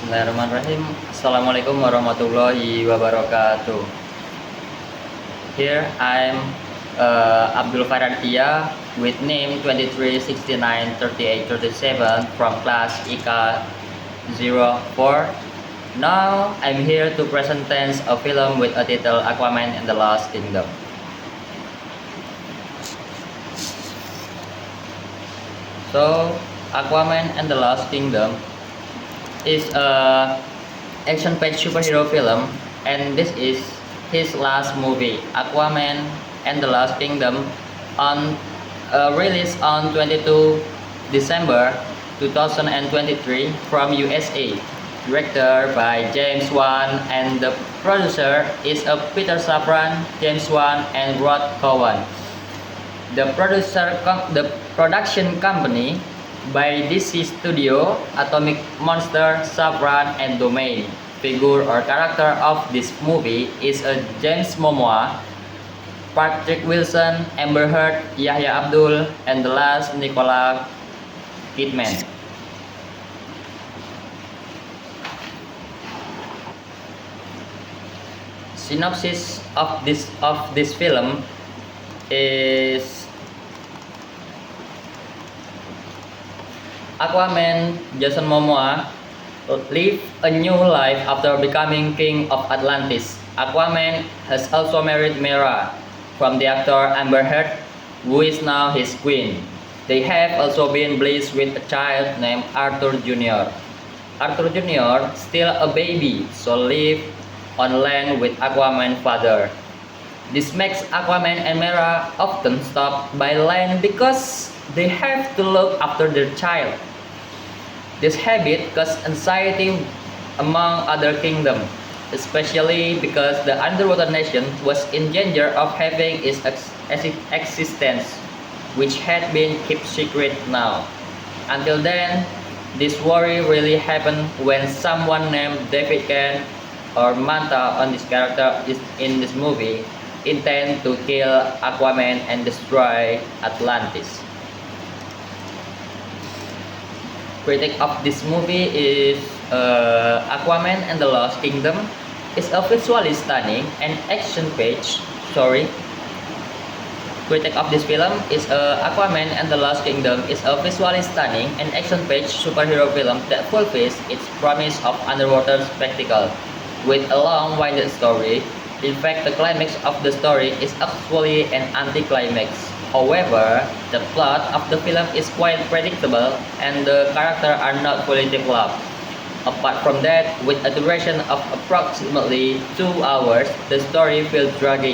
Bismillahirrahmanirrahim. Assalamualaikum warahmatullahi wabarakatuh. Here I'm Abdul Faradiyah with name 23693837 from class IKA 04. Now I'm here to present a film with a title Aquaman and the Lost Kingdom. So Aquaman and the Lost Kingdom is a action-packed superhero film, and this is his last movie, Aquaman and the Lost Kingdom, on released on 22 December 2023 from USA. Directed by James Wan, and the producer is Peter Safran, James Wan, and Rod Cowan. The production company by DC Studio, Atomic Monster, Safran, and Domain. Figure or character of this movie is James Momoa, Patrick Wilson, Amber Heard, Yahya Abdul, and the last Nicole Kidman. Synopsis of this film is Aquaman Jason Momoa live a new life after becoming king of Atlantis. Aquaman has also married Mera from the actor Amber Heard, who is now his queen. They have also been blessed with a child named Arthur Jr. Arthur Jr. still a baby, so live on land with Aquaman's father. This makes Aquaman and Mera often stop by land because they have to look after their child. This habit caused anxiety among other kingdoms, especially because the underwater nation was in danger of having its existence, which had been kept secret now. Until then, this worry really happened when someone named David Cain, or Manta on this character in this movie, intend to kill Aquaman and destroy Atlantis. Critic of this movie is Aquaman and the Lost Kingdom is a visually stunning and action-packed story. Critic of this film is Aquaman and the Lost Kingdom is a visually stunning and action-packed superhero film that fulfills its promise of underwater spectacle with a long-winded story. In fact, the climax of the story is actually an anticlimax. However, the plot of the film is quite predictable and the characters are not fully developed. Apart from that, with a duration of approximately 2 hours, the story feels draggy.